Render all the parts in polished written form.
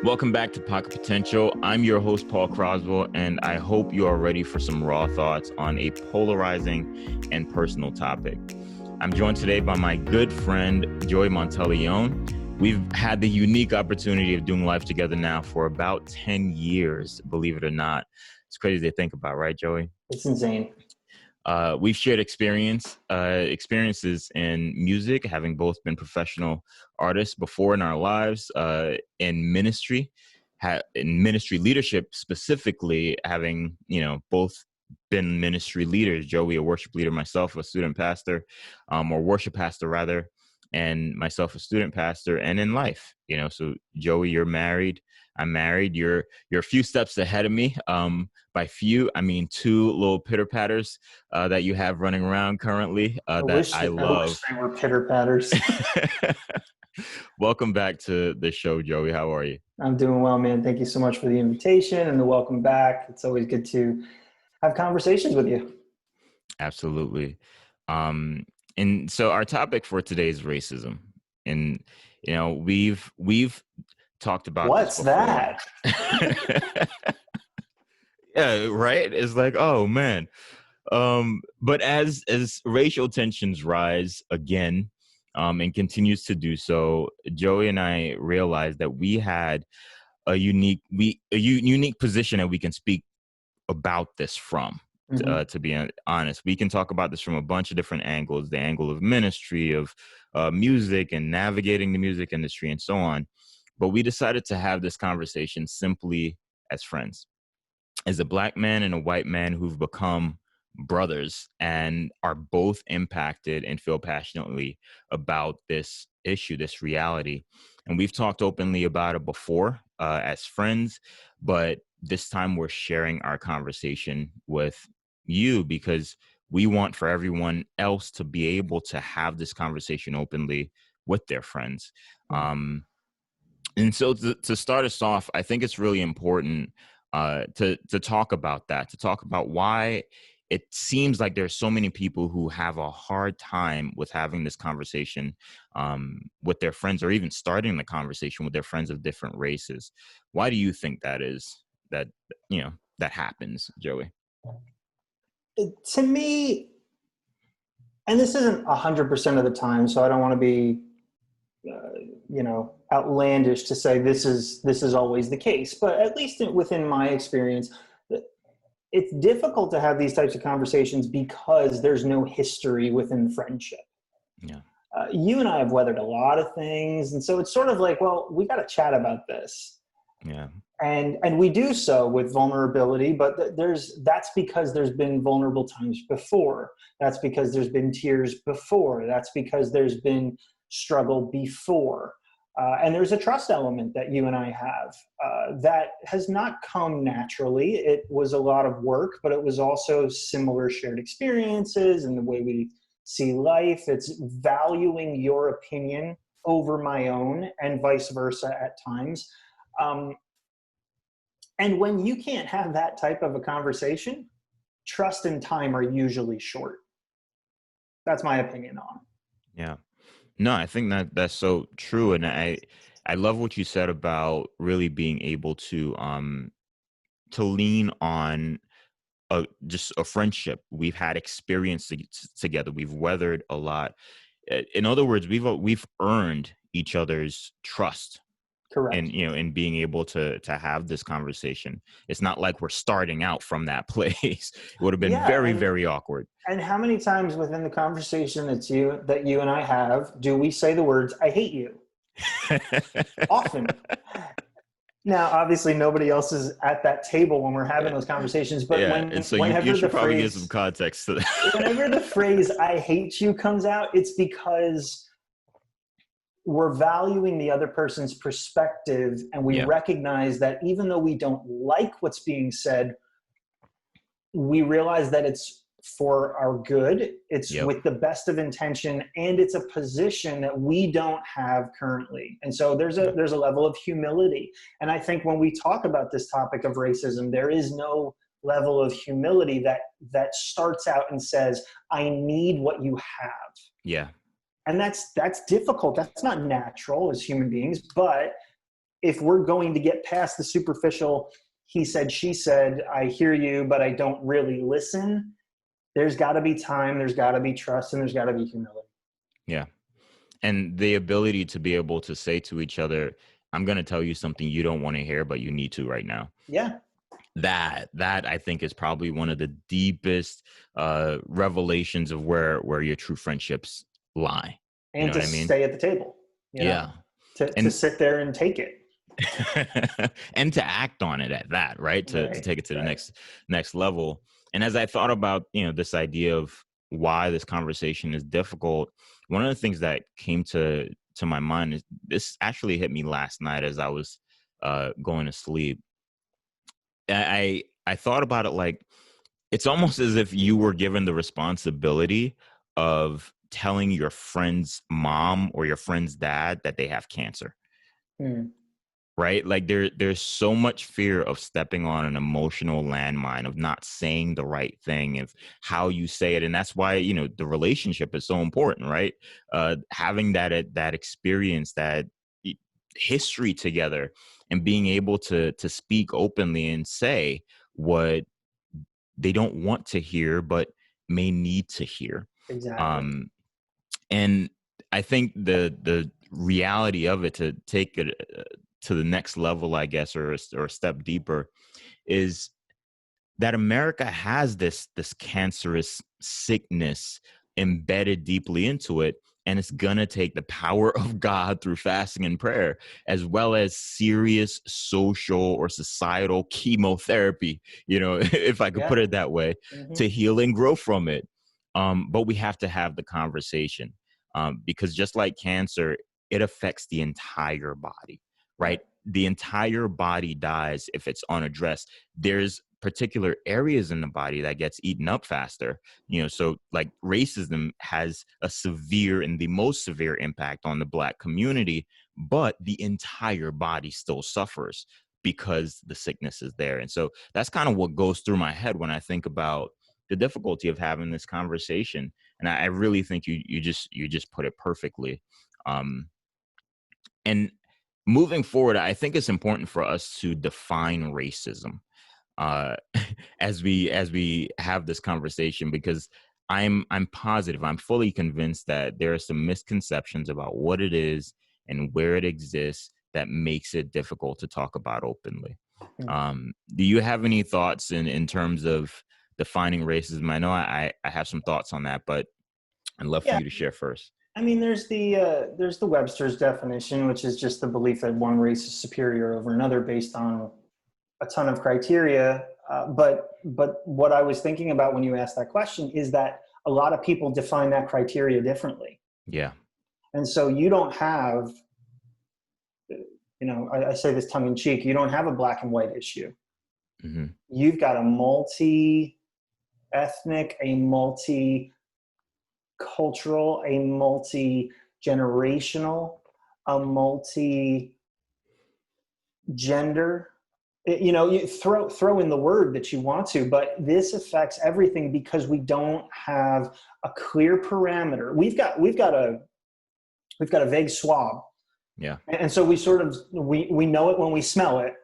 Welcome back to Pocket Potential. I'm your host, Paul Croswell, and I hope you are ready for some raw thoughts on a polarizing and personal topic. I'm joined today by my good friend, Joey Monteleone. We've had the unique opportunity of doing life together now for about 10 years, believe it or not. It's crazy to think about, right, Joey? It's insane. We've shared experiences in music, having both been professional artists before in our lives, in ministry leadership, specifically having, both been ministry leaders. Joey, a worship leader, myself, a student pastor, or worship pastor rather, and myself, a student pastor, and in life, so Joey, you're married. I'm married. You're a few steps ahead of me. By few, I mean two little pitter patters that you have running around currently I that wish I love. they were pitter patters. Welcome back to the show, Joey. How are you? I'm doing well, man. Thank you so much for the invitation and the welcome back. It's always good to have conversations with you. Absolutely. And so our topic for today is racism. And, we've talked about what's this before. that? Yeah, right. It's like, oh man. But as racial tensions rise again, and continues to do so, Joey and I realized that we had a unique position that we can speak about this from. To be honest, we can talk about this from a bunch of different angles: the angle of ministry, of music, and navigating the music industry, and so on. But we decided to have this conversation simply as friends, as a Black man and a white man who've become brothers and are both impacted and feel passionately about this issue, this reality. And we've talked openly about it before as friends, but this time we're sharing our conversation with you because we want for everyone else to be able to have this conversation openly with their friends. And so to start us off, I think it's really important to talk about that, to talk about why it seems like there's so many people who have a hard time with having this conversation with their friends, or even starting the conversation with their friends of different races. Why do you think that is, that happens, Joey? To me, and this isn't 100% of the time, so I don't want to be, outlandish to say this is always the case, but at least within my experience, it's difficult to have these types of conversations because there's no history within friendship. Yeah. You and I have weathered a lot of things, and so it's sort of like, well, we got to chat about this. Yeah. And we do so with vulnerability, but that's because there's been vulnerable times before. That's because there's been tears before. That's because there's been struggle before. And there's a trust element that you and I have that has not come naturally. It was a lot of work, but it was also similar shared experiences and the way we see life. It's valuing your opinion over my own and vice versa at times. And when you can't have that type of a conversation, trust and time are usually short. That's my opinion on it. Yeah. No, I think that's so true. And I love what you said about really being able to lean on just a friendship. We've had experience together. We've weathered a lot. In other words, we've earned each other's trust. Correct. And, in being able to have this conversation. It's not like we're starting out from that place. It would have been very, very awkward. And how many times within the conversation that you and I have, do we say the words, "I hate you"? Often. Now, obviously, nobody else is at that table when we're having those conversations. But and so you should probably give some context to that. Whenever the phrase "I hate you" comes out, it's because we're valuing the other person's perspective, and we recognize that even though we don't like what's being said, we realize that it's for our good. It's with the best of intention, and it's a position that we don't have currently. And so there's a level of humility. And I think when we talk about this topic of racism, there is no level of humility that starts out and says, "I need what you have." Yeah. And that's difficult. That's not natural as human beings, but if we're going to get past the superficial, he said, she said, I hear you, but I don't really listen, there's got to be time, there's got to be trust, and there's got to be humility. Yeah. And the ability to be able to say to each other, I'm going to tell you something you don't want to hear, but you need to right now. Yeah. That I think is probably one of the deepest revelations of where your true friendships lie. And You know to what I mean? stay at the table, Yeah. to sit there and take it. And to act on it at that, right? To take it to the next level. And as I thought about, this idea of why this conversation is difficult, one of the things that came to my mind is this actually hit me last night as I was going to sleep. I thought about it like it's almost as if you were given the responsibility of telling your friend's mom or your friend's dad that they have cancer. Mm. Right? Like there's so much fear of stepping on an emotional landmine, of not saying the right thing, of how you say it. And that's why, the relationship is so important, right? Having that experience, that history together, and being able to speak openly and say what they don't want to hear, but may need to hear. Exactly. And I think the reality of it, to take it to the next level, I guess, or a step deeper, is that America has this cancerous sickness embedded deeply into it. And it's going to take the power of God through fasting and prayer, as well as serious social or societal chemotherapy, if I could put it that way, to heal and grow from it. But we have to have the conversation, because just like cancer, it affects the entire body, right? The entire body dies if it's unaddressed. There's particular areas in the body that gets eaten up faster, so like racism has a severe and the most severe impact on the Black community, but the entire body still suffers because the sickness is there. And so that's kind of what goes through my head when I think about the difficulty of having this conversation. And I really think you just put it perfectly. And moving forward, I think it's important for us to define racism uh, as we have this conversation, because I'm positive, I'm fully convinced that there are some misconceptions about what it is and where it exists that makes it difficult to talk about openly. Do you have any thoughts in terms of defining racism? I know I have some thoughts on that, but I'd love for Yeah. you to share first. I mean, there's the Webster's definition, which is just the belief that one race is superior over another based on a ton of criteria. But what I was thinking about when you asked that question is that a lot of people define that criteria differently. Yeah. And so you don't have, I say this tongue in cheek, you don't have a black and white issue. Mm-hmm. You've got a multi-ethnic, a multi-cultural, a multi-generational, a multi-gender. You throw in the word that you want to, but this affects everything because we don't have a clear parameter. We've got a vague swab. Yeah. And so we sort of we know it when we smell it,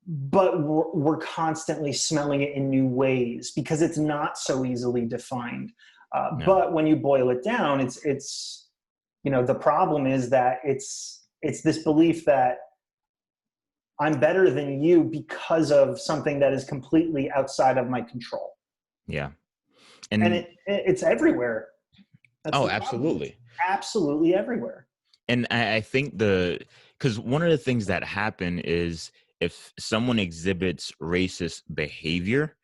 but we're constantly smelling it in new ways because it's not so easily defined. But when you boil it down, it's the problem is that it's this belief that I'm better than you because of something that is completely outside of my control. Yeah. And it's everywhere. That's absolutely. Absolutely everywhere. And I think because one of the things that happen is if someone exhibits racist behavior,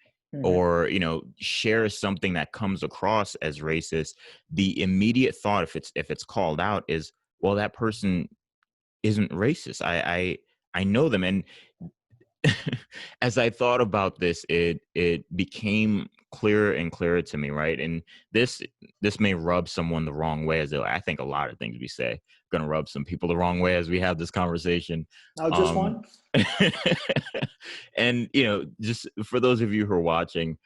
or shares something that comes across as racist, the immediate thought, if it's called out, is, well, that person isn't racist. I know them. And as I thought about this, it became clearer and clearer to me, right? And this may rub someone the wrong way, as I think a lot of things we say going to rub some people the wrong way as we have this conversation. Oh, just one. And just for those of you who are watching,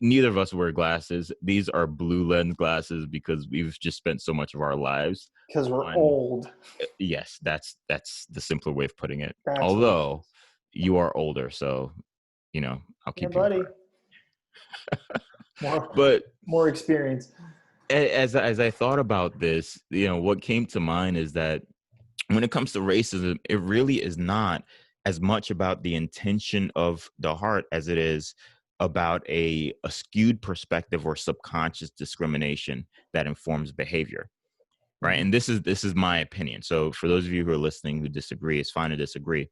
neither of us wear glasses. These are blue lens glasses because we've just spent so much of our lives Because we're on. old. Yes, that's the simpler way of putting it. That's what it Although is. you are older, so I'll Yeah, keep you in buddy. mind. More But more experience. as I thought about this, what came to mind is that when it comes to racism, it really is not as much about the intention of the heart as it is about a skewed perspective or subconscious discrimination that informs behavior. Right. Mhm. And this is my opinion. So for those of you who are listening who disagree, it's fine to disagree,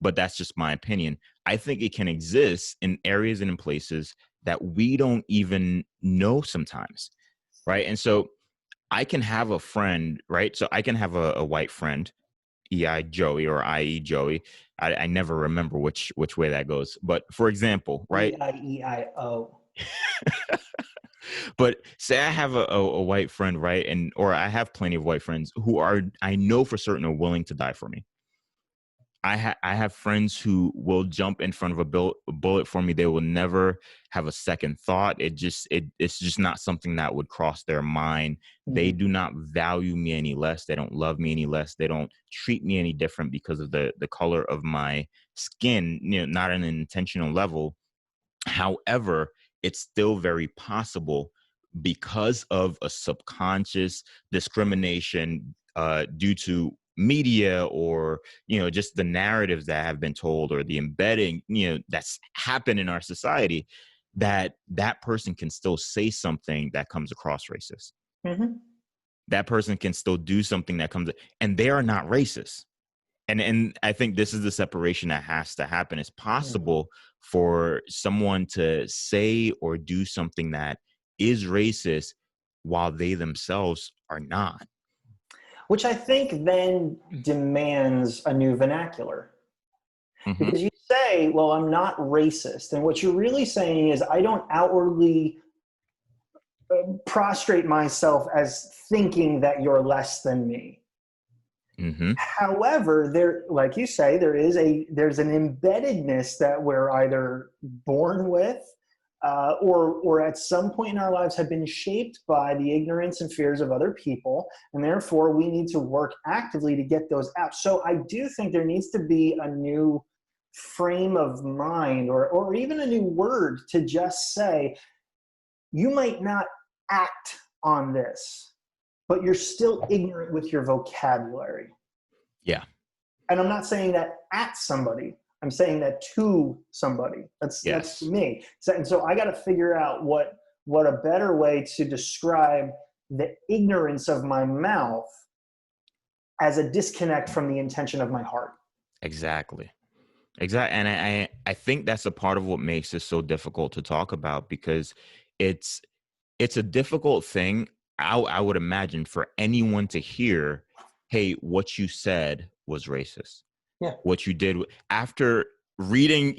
but that's just my opinion. I think it can exist in areas and in places that we don't even know sometimes. Right. And so I can have a friend, right? So I can have a white friend, EI Joey or IE Joey. I never remember which way that goes. But for example, right? EIEIO. But say I have a white friend, right? Or I have plenty of white friends who I know for certain are willing to die for me. I have friends who will jump in front of a bullet for me. They will never have a second thought. It's just not something that would cross their mind. They Mhm. do not value me any less. They don't love me any less. They don't treat me any different because of the color of my skin. Not on an intentional level. However, it's still very possible because of a subconscious discrimination due to media or just the narratives that have been told or the embedding that's happened in our society, that person can still say something that comes across racist. Mhm. That person can still do something that comes, and they are not racist. And I think this is the separation that has to happen. It's Mhm. possible for someone to say or do something that is racist while they themselves are not. Which I think then demands a new vernacular. Hmm. Because you say, well, I'm not racist. And what you're really saying is, I don't outwardly prostrate myself as thinking that you're less than me. Hmm. However, there, like you say, there's an embeddedness that we're either born with, or at some point in our lives have been shaped by the ignorance and fears of other people, and therefore we need to work actively to get those out. So I do think there needs to be a new frame of mind, or even a new word to just say, you might not act on this, but you're still ignorant with your vocabulary. Yeah. And I'm not saying that at somebody. I'm saying that to somebody. That's Yes. me. So I got to figure out what a better way to describe the ignorance of my mouth as a disconnect from the intention of my heart. Exactly. Exactly. And I think that's a part of what makes this so difficult to talk about, because it's it's a difficult thing, I would imagine, for anyone to hear, hey, what you said was racist. Yeah. What you did after reading,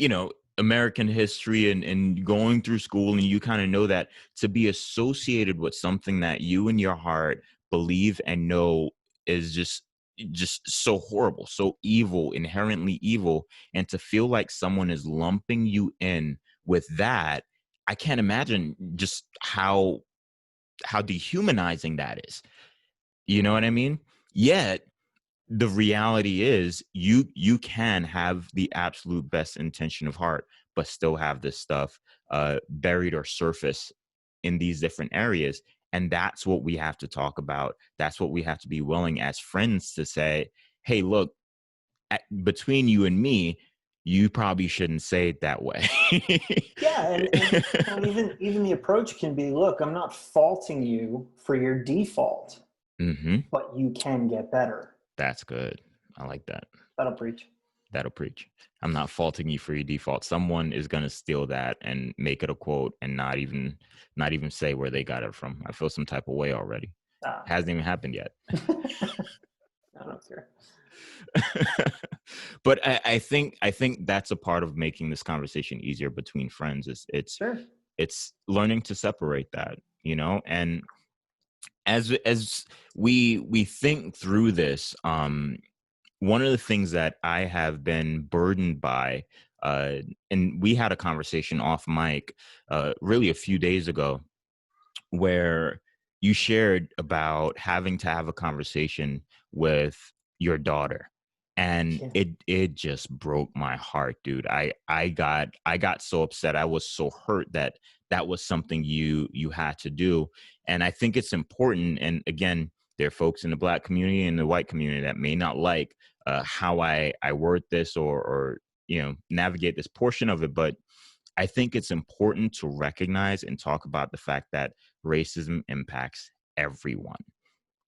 American history and going through school, and you kind of know that to be associated with something that you in your heart believe and know is just so horrible, so evil, inherently evil, and to feel like someone is lumping you in with that, I can't imagine just how dehumanizing that is. You know what I mean? Yet the reality is you can have the absolute best intention of heart, but still have this stuff buried or surface in these different areas. And that's what we have to talk about. That's what we have to be willing as friends to say, hey, look, between you and me, you probably shouldn't say it that way. Yeah, and even the approach can be, look, I'm not faulting you for your default, Hmm. but you can get better. That's good. I like that. That'll preach. That'll preach. I'm not faulting you for your default. Someone is going to steal that and make it a quote and not even say where they got it from. I feel some type of way already. Okay. Hasn't even happened yet. I don't care. But I think that's a part of making this conversation easier between friends. Is Sure. it's learning to separate that, and as we think through this, one of the things that I have been burdened by And we had a conversation off mic, really a few days ago, where you shared about having to have a conversation with your daughter, and Yeah. it just broke my heart, dude. I got so upset. I was so hurt that that was something you had to do. And I think it's important. And again, there are folks in the Black community and the white community that may not like how I word this, or navigate this portion of it, but I think it's important to recognize and talk about the fact that racism impacts everyone,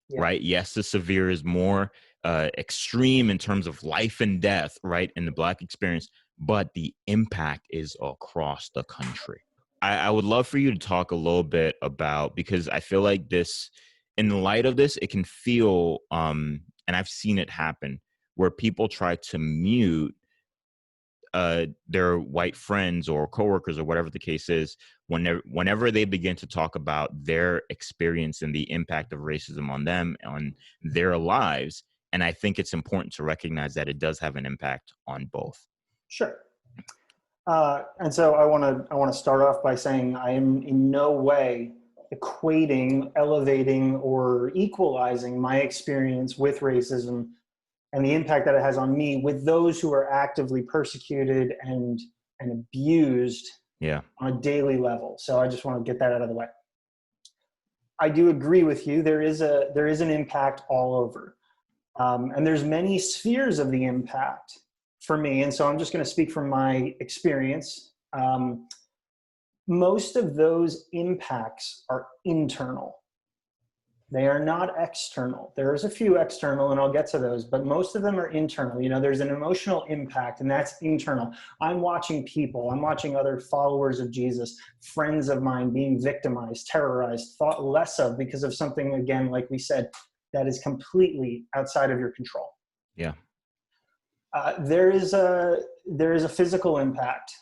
Yeah. right? Yes, the severe is more extreme in terms of life and death, right, in the Black experience, but the impact is across the country. I would love for you to talk a little bit about, because I feel like this, in the light of this, it can feel, and I've seen it happen, where people try to mute their white friends or coworkers or whatever the case is, whenever they begin to talk about their experience and the impact of racism on them, on their lives. And I think it's important to recognize that it does have an impact on both. Sure. And so I want to start off by saying I am in no way equating, elevating, or equalizing my experience with racism and the impact that it has on me with those who are actively persecuted and abused Yeah. on a daily level. So I just want to get that out of the way. I do agree with you. There is an impact all over, and there's many spheres of the impact for me. And so I'm just going to speak from my experience. Most of those impacts are internal. They are not external. There's a few external, and I'll get to those, but most of them are internal. There's an emotional impact, and that's internal. I'm watching people, I'm watching other followers of Jesus, friends of mine being victimized, terrorized, thought less of because of something, again, like we said, that is completely outside of your control. Yeah. There is a physical impact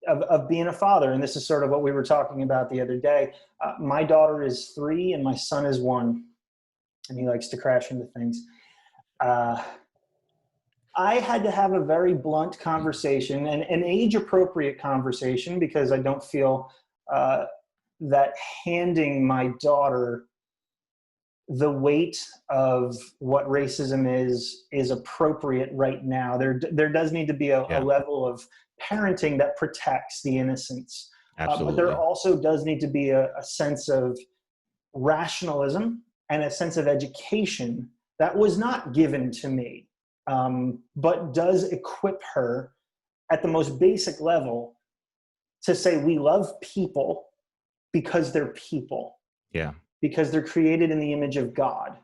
of being a father, and this is sort of what we were talking about the other day. My daughter is 3 and my son is 1, and he likes to crash into things. I had to have a very blunt conversation, and an age-appropriate conversation, because I don't feel that handing my daughter the weight of what racism is appropriate right now. There does need to be a level of parenting that protects the innocence. But there also does need to be a sense of rationalism and a sense of education that was not given to me, but does equip her at the most basic level to say we love people because they're people. Yeah. Because they're created in the image of God.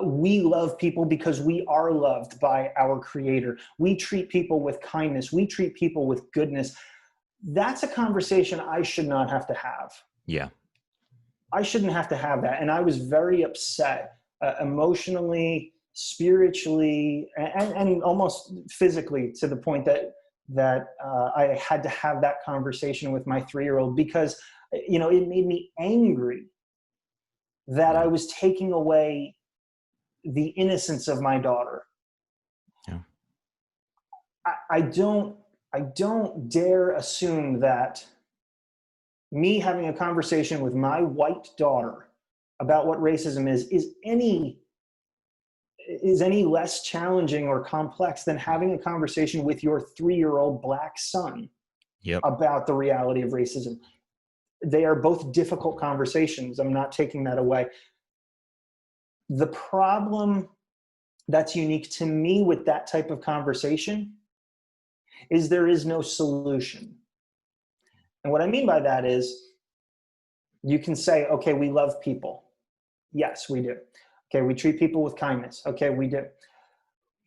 We love people because we are loved by our Creator. We treat people with kindness. We treat people with goodness. That's a conversation I should not have to have. Yeah. I shouldn't have to have that. And I was very upset emotionally, spiritually, and almost physically, to the point that I had to have that conversation with my 3-year-old, because it made me angry that I was taking away the innocence of my daughter. Yeah. I don't dare assume that me having a conversation with my white daughter about what racism is any less challenging or complex than having a conversation with your 3-year-old Black son about the reality of racism. They are both difficult conversations. I'm not taking that away. The problem that's unique to me with that type of conversation is there is no solution. And what I mean by that is, you can say, okay, we love people. Yes, we do. Okay, we treat people with kindness. Okay, we do.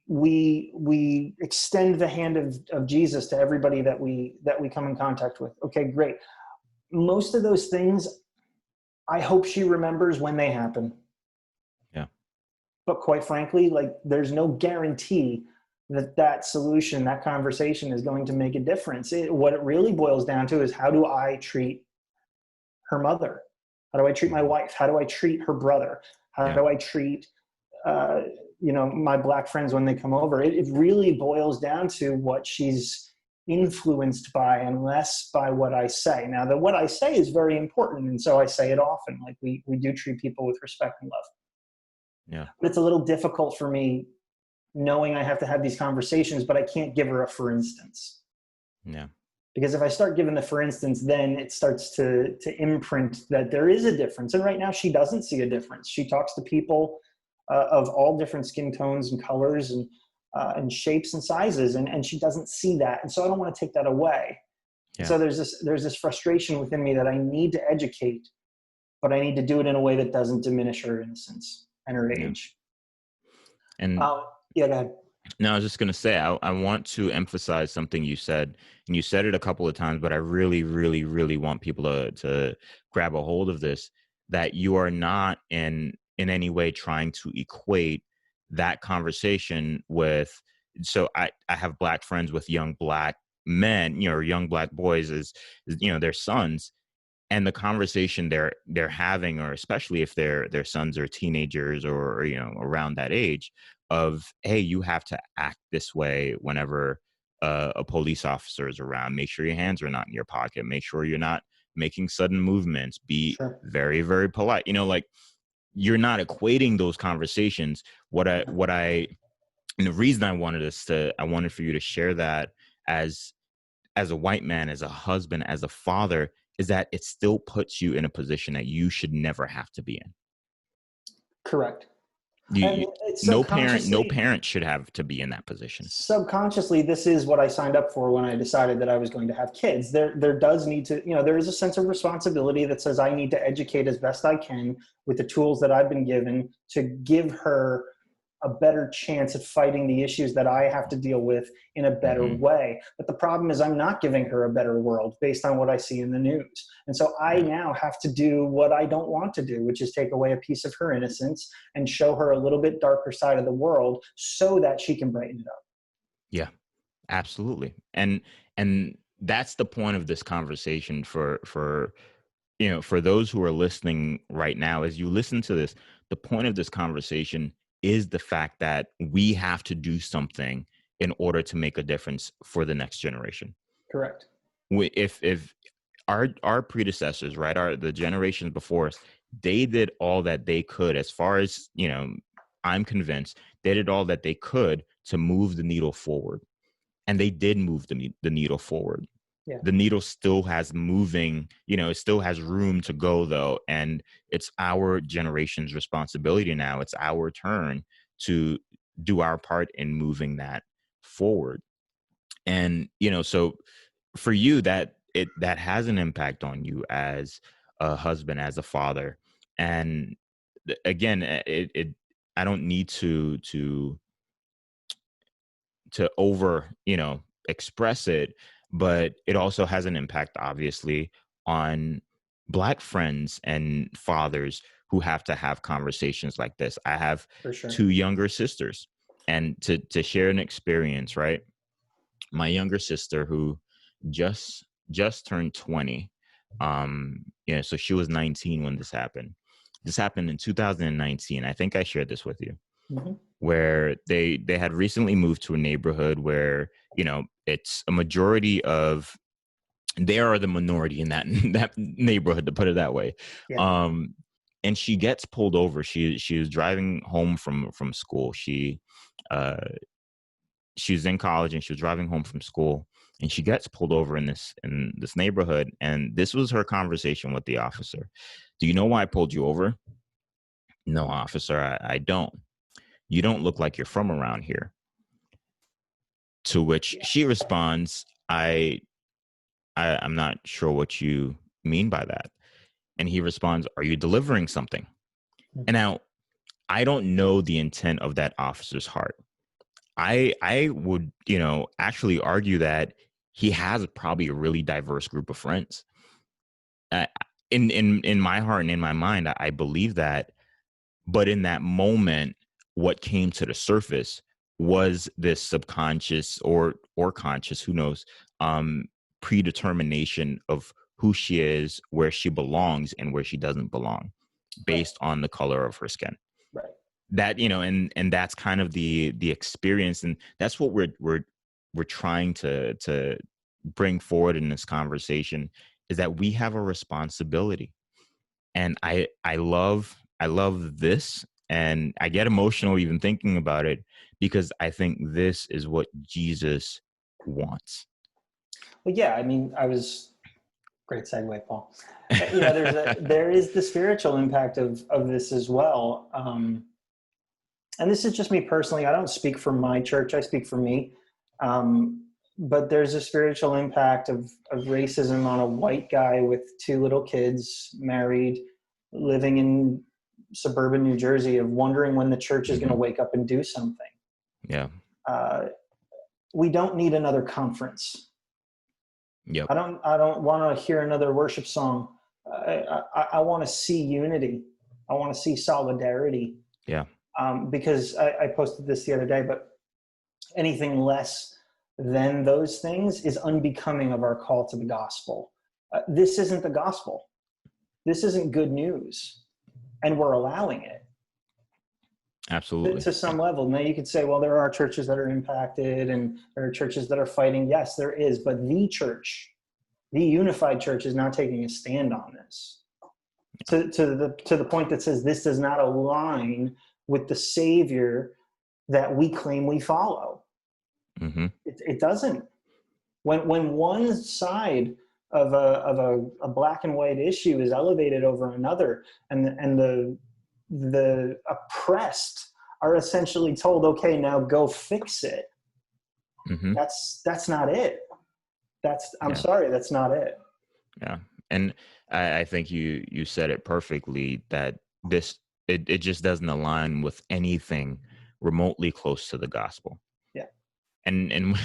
We extend the hand of Jesus to everybody that we come in contact with. Okay, great. Most of those things, I hope she remembers when they happen. Yeah. But quite frankly, there's no guarantee that solution, that conversation is going to make a difference. What it really boils down to is, how do I treat her mother? How do I treat my wife? How do I treat her brother? How do I treat my black friends when they come over, it really boils down to what she's influenced by and less by what I say. Now, what I say is very important, and so I say it often. Like we do treat people with respect and love. Yeah. But it's a little difficult for me knowing I have to have these conversations, but I can't give her a for instance. Yeah. Because if I start giving the for instance, then it starts to imprint that there is a difference. And right now she doesn't see a difference. She talks to people of all different skin tones and colors and shapes and sizes, and she doesn't see that. And so I don't want to take that away. Yeah. So there's this frustration within me that I need to educate, but I need to do it in a way that doesn't diminish her innocence and her age. And yeah, go ahead. no, I was just going to say, I want to emphasize something you said, and you said it a couple of times, but I really, really, really want people to grab a hold of this, that you are not in any way trying to equate that conversation with, so I have black friends with young black men, young black boys as their sons, and the conversation they're having, or especially if their sons are teenagers or around that age, of, hey, you have to act this way whenever a police officer is around. Make sure your hands are not in your pocket. Make sure you're not making sudden movements. Be Sure. very, very polite. Like, you're not equating those conversations. And the reason I wanted for you to share that as a white man, as a husband, as a father, is that it still puts you in a position that you should never have to be in. Correct. No parent should have to be in that position. Subconsciously, this is what I signed up for when I decided that I was going to have kids. There does need to, there is a sense of responsibility that says I need to educate as best I can with the tools that I've been given to give her a better chance at fighting the issues that I have to deal with in a better way. But the problem is I'm not giving her a better world based on what I see in the news. And so I now have to do what I don't want to do, which is take away a piece of her innocence and show her a little bit darker side of the world so that she can brighten it up. Yeah, absolutely. And that's the point of this conversation for those who are listening right now. As you listen to this, the point of this conversation is the fact that we have to do something in order to make a difference for the next generation. Correct. If our predecessors, right, the generations before us, they did all that they could, as far as, I'm convinced they did all that they could to move the needle forward. And they did move the needle forward. Yeah. The needle still has moving, it still has room to go, though. And it's our generation's responsibility now. It's our turn to do our part in moving that forward. And, so for you, that has an impact on you as a husband, as a father. And again, I don't need to over, express it, but it also has an impact, obviously, on Black friends and fathers who have to have conversations like this. I have two younger sisters, and to share an experience, right? My younger sister, who just turned 20, so she was 19 when this happened. This happened in 2019. I think I shared this with you. Mm-hmm. Where they had recently moved to a neighborhood where, it's a majority of, they are the minority in that neighborhood, to put it that way. Yeah. And she gets pulled over. She was driving home from school. She was in college, and she was driving home from school, and she gets pulled over in this neighborhood. And this was her conversation with the officer. Do you know why I pulled you over? No, officer, I don't. You don't look like you're from around here. To which she responds, I'm not sure what you mean by that. And he responds, are you delivering something? And now, I don't know the intent of that officer's heart. I would, actually argue that he has probably a really diverse group of friends. In my heart and in my mind, I believe that. But in that moment, what came to the surface was this subconscious or conscious, who knows, predetermination of who she is, where she belongs, and where she doesn't belong, based on the color of her skin. Right. that, and that's kind of the experience, and that's what we're trying to bring forward in this conversation, is that we have a responsibility. And I love this, and I get emotional even thinking about it, because I think this is what Jesus wants. Well, yeah, I mean, great segue, Paul. There is the spiritual impact of this as well. And this is just me personally. I don't speak for my church. I speak for me. But there's a spiritual impact of racism on a white guy with two little kids, married, living in suburban New Jersey, of wondering when the church is going to wake up and do something. Yeah. We don't need another conference. Yep. I don't want to hear another worship song. I want to see unity. I want to see solidarity. Yeah. Because I posted this the other day, but anything less than those things is unbecoming of our call to the gospel. This isn't the gospel. This isn't good news, and we're allowing it. Absolutely. To some level. Now you could say, well, there are churches that are impacted and there are churches that are fighting. Yes, there is. But the church, the unified church, is not taking a stand on this. To the point that says this does not align with the Savior that we claim we follow. Mm-hmm. It doesn't. When one side of a black and white issue is elevated over another, and the oppressed are essentially told, okay, now go fix it. Mm-hmm. That's not it. I'm sorry, that's not it. Yeah. And I think you said it perfectly, that it just doesn't align with anything remotely close to the gospel. Yeah. And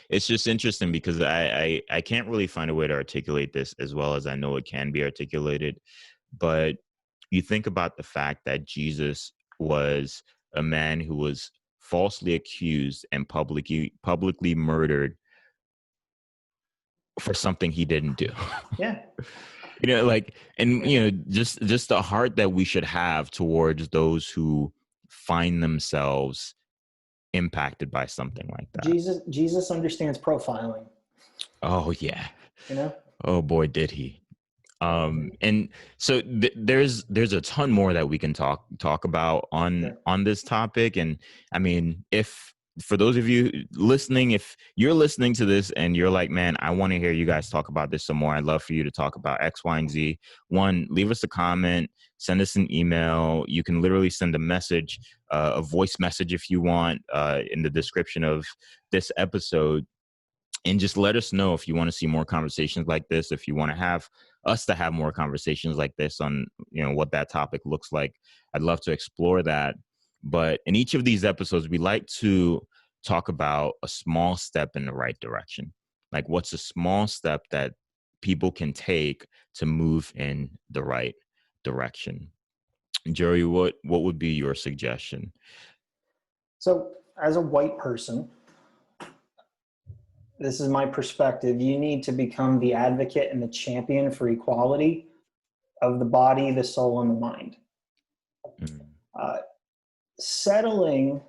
it's just interesting, because I can't really find a way to articulate this as well as I know it can be articulated. But you think about the fact that Jesus was a man who was falsely accused and publicly murdered for something he didn't do. Yeah. Just the heart that we should have towards those who find themselves impacted by something like that. Jesus understands profiling. Oh yeah. You know? Oh boy, did he. And so there's a ton more that we can talk about on this topic. And I mean, if for those of you listening, if you're listening to this and you're like, man, I want to hear you guys talk about this some more, I'd love for you to talk about X, Y, and Z. One, leave us a comment, send us an email. You can literally send a message, a voice message if you want, in the description of this episode. And just let us know if you want to see more conversations like this, if you want to have us to have more conversations like this on, what that topic looks like. I'd love to explore that. But in each of these episodes, we like to talk about a small step in the right direction. Like, what's a small step that people can take to move in the right direction? Jerry, what would be your suggestion? So, as a white person, this is my perspective, you need to become the advocate and the champion for equality of the body, the soul, and the mind. Settling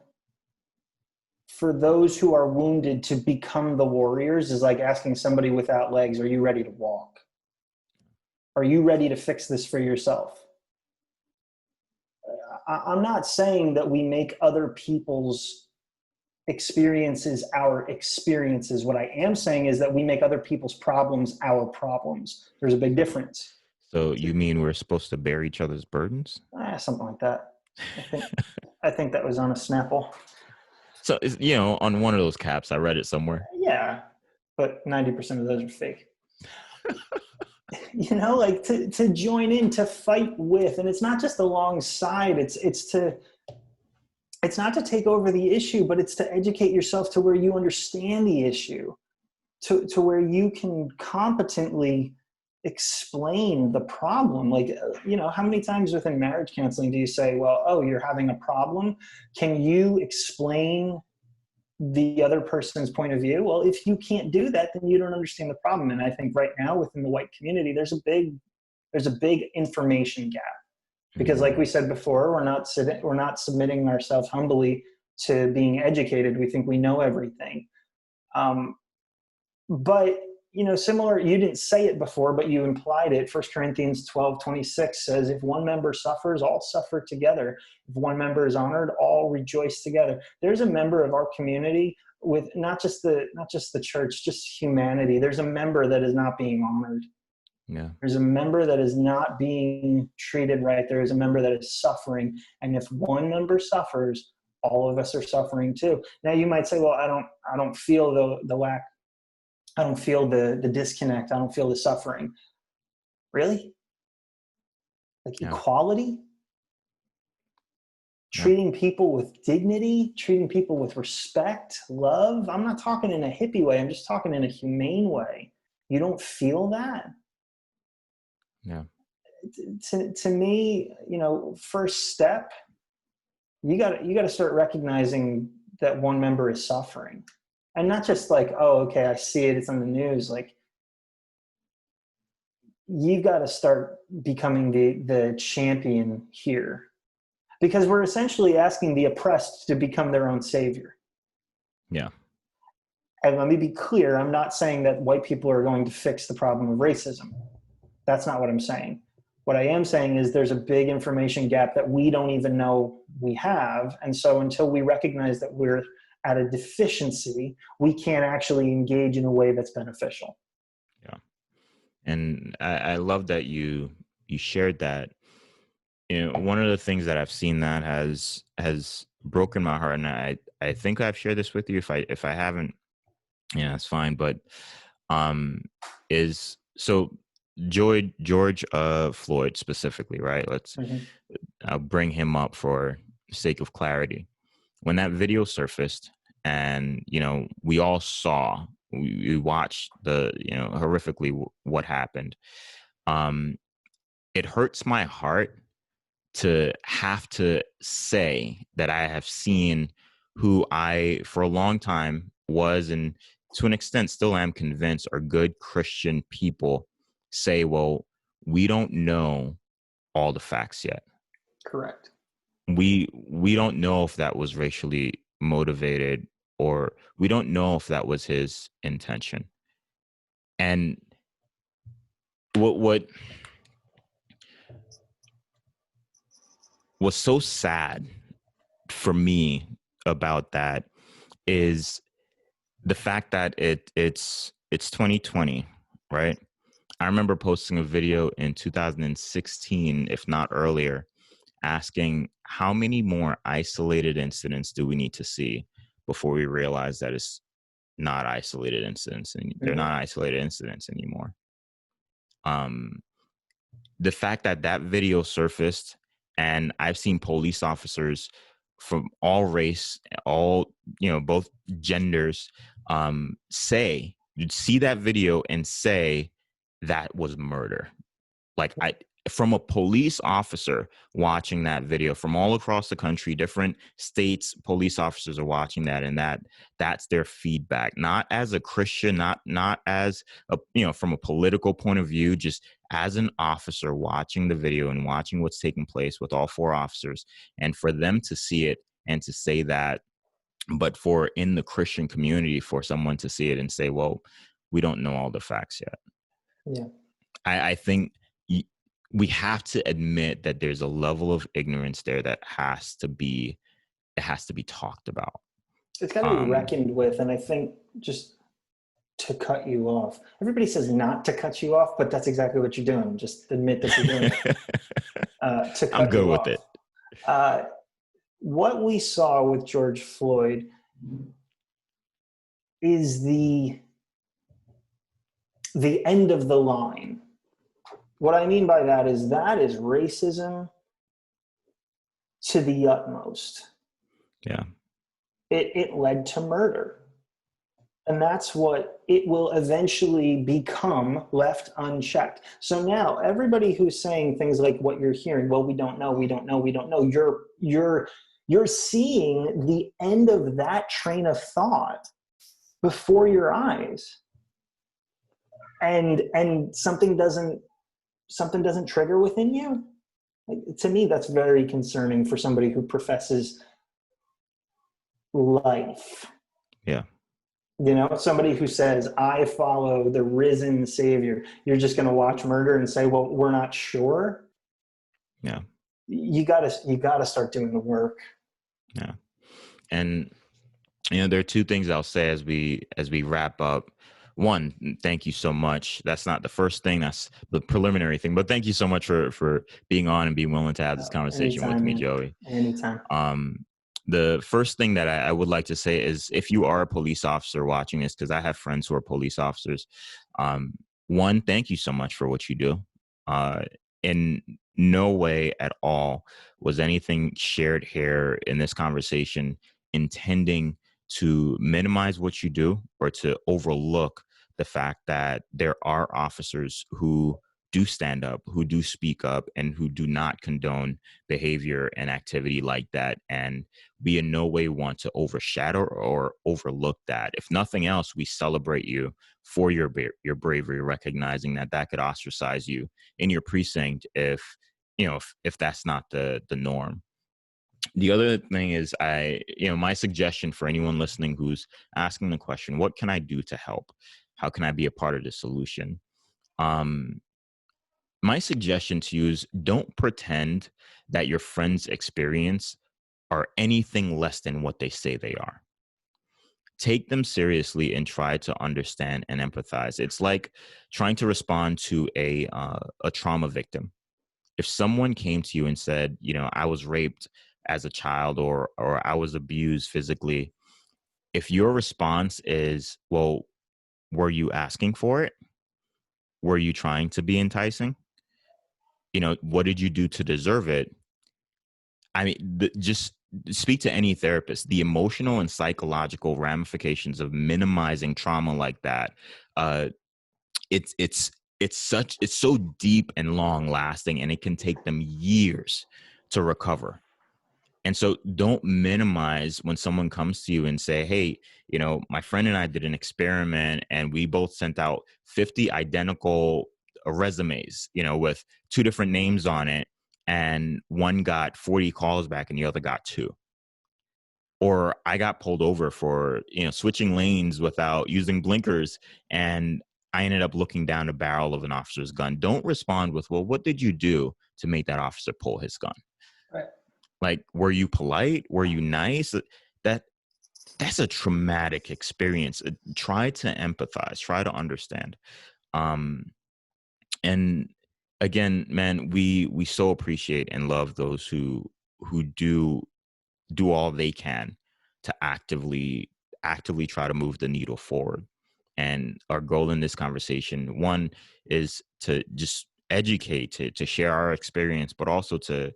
for those who are wounded to become the warriors is like asking somebody without legs, are you ready to walk? Are you ready to fix this for yourself? I'm not saying that we make other people's experiences our experiences. What I am saying is that we make other people's problems our problems. There's a big difference. So you mean we're supposed to bear each other's burdens? Something like that. I think that was on a Snapple. So, on one of those caps, I read it somewhere. Yeah, but 90% of those are fake. Like to join in, to fight with, and it's not just alongside, it's not to take over the issue, but it's to educate yourself to where you understand the issue, to where you can competently explain the problem. Like, how many times within marriage counseling do you say, well, oh, you're having a problem? Can you explain the other person's point of view? Well, if you can't do that, then you don't understand the problem. And I think right now within the white community, there's a big information gap. because like we said before, we're not submitting ourselves humbly to being educated. We think we know everything. But similar, you didn't say it before, but you implied it. 1 Corinthians 12:26 says, if one member suffers, all suffer together. If one member is honored, all rejoice together. There's a member of our community, with not just the church, just humanity. There's a member that is not being honored. Yeah. There's a member that is not being treated right. There is a member that is suffering. And if one member suffers, all of us are suffering too. Now you might say, well, I don't feel the lack. I don't feel the disconnect. I don't feel the suffering. Really? Like equality? Treating people with dignity, treating people with respect, love. I'm not talking in a hippie way. I'm just talking in a humane way. You don't feel that? Yeah. To me, first step, you got to start recognizing that one member is suffering. And not just like, oh, okay, I see it, it's on the news. Like, you've got to start becoming the champion here. Because we're essentially asking the oppressed to become their own savior. Yeah. And let me be clear, I'm not saying that white people are going to fix the problem of racism. That's not what I'm saying. What I am saying is there's a big information gap that we don't even know we have. And so until we recognize that we're at a deficiency, we can't actually engage in a way that's beneficial. Yeah. And I love that you shared that. One of the things that I've seen that has broken my heart, and I think I've shared this with you. If I haven't, yeah, it's fine. But is so George Floyd specifically, right? I'll bring him up for sake of clarity. When that video surfaced, and we all saw, we watched the horrifically what happened. It hurts my heart to have to say that I have seen who I, for a long time, was, and to an extent still am convinced are good Christian people, say, well, we don't know all the facts yet. Correct. We don't know if that was racially motivated, or we don't know if that was his intention. And what was so sad for me about that is the fact that it's 2020, right? I remember posting a video in 2016, if not earlier, asking how many more isolated incidents do we need to see before we realize that it's not isolated incidents, and they're not isolated incidents anymore. The fact that that video surfaced, and I've seen police officers from all race, all, both genders, say, you'd see that video and say that was murder. Like, from a police officer watching that video from all across the country, different states, police officers are watching that, and that's their feedback. Not as a Christian, not as a, from a political point of view, just as an officer watching the video and watching what's taking place with all four officers, and for them to see it and to say that. But for in the Christian community, for someone to see it and say, well, we don't know all the facts yet. Yeah. I think we have to admit that there's a level of ignorance there that has to be talked about. It's got to be reckoned with. And I think, just to cut you off, everybody says not to cut you off, but that's exactly what you're doing. Just admit that you're doing it. To cut I'm good you with off. it. What we saw with George Floyd is the end of the line. What I mean by that is racism to the utmost. Yeah. It led to murder. And that's what it will eventually become, left unchecked. So now everybody who's saying things like what you're hearing, well, we don't know, you're seeing the end of that train of thought before your eyes. And something doesn't trigger within you. To me, that's very concerning for somebody who professes life. Yeah. Somebody who says, I follow the risen Savior. You're just going to watch murder and say, well, we're not sure. Yeah. You gotta start doing the work. Yeah. And there are two things I'll say as we wrap up. One, thank you so much. That's not the first thing, that's the preliminary thing, but thank you so much for being on and being willing to have this conversation with Anytime, me, man. Joey. Anytime. The first thing that I would like to say is, if you are a police officer watching this, because I have friends who are police officers, one, thank you so much for what you do. In no way at all was anything shared here in this conversation intending to minimize what you do or to overlook the fact that there are officers who do stand up, who do speak up, and who do not condone behavior and activity like that. And we in no way want to overshadow or overlook that. If nothing else, we celebrate you for your bravery, recognizing that could ostracize you in your precinct if that's not the norm. The other thing is, my suggestion for anyone listening who's asking the question, what can I do to help? How can I be a part of the solution? My suggestion to you is, don't pretend that your friend's experience are anything less than what they say they are. Take them seriously and try to understand and empathize. It's like trying to respond to a trauma victim. If someone came to you and said, I was raped as a child, or I was abused physically, if your response is, well, were you asking for it? Were you trying to be enticing? What did you do to deserve it? I mean, just speak to any therapist. The emotional and psychological ramifications of minimizing trauma like that, it's so deep and long lasting, and it can take them years to recover. And so don't minimize when someone comes to you and say, hey, my friend and I did an experiment and we both sent out 50 identical resumes, with two different names on it. And one got 40 calls back and the other got 2. Or I got pulled over for, switching lanes without using blinkers, and I ended up looking down the barrel of an officer's gun. Don't respond with, well, what did you do to make that officer pull his gun? Right. Like, were you polite? Were you nice? That's a traumatic experience. Try to empathize, try to understand. And again, man, we so appreciate and love those who do all they can to actively try to move the needle forward. And our goal in this conversation, one, is to just educate, to share our experience, but also to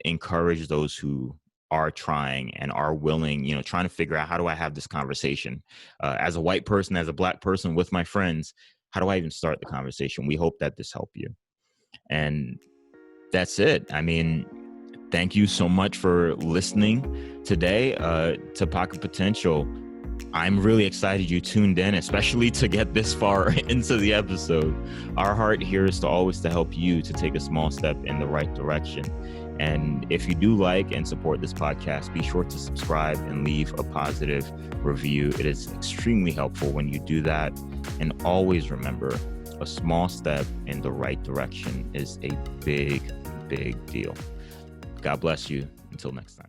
encourage those who are trying and are willing, trying to figure out, how do I have this conversation as a white person, as a Black person with my friends? How do I even start the conversation? We hope that this helped you. And that's it. I mean, thank you so much for listening today to Pocket Potential. I'm really excited you tuned in, especially to get this far into the episode. Our heart here is to help you to take a small step in the right direction. And if you do like and support this podcast, be sure to subscribe and leave a positive review. It is extremely helpful when you do that. And always remember, a small step in the right direction is a big, big deal. God bless you. Until next time.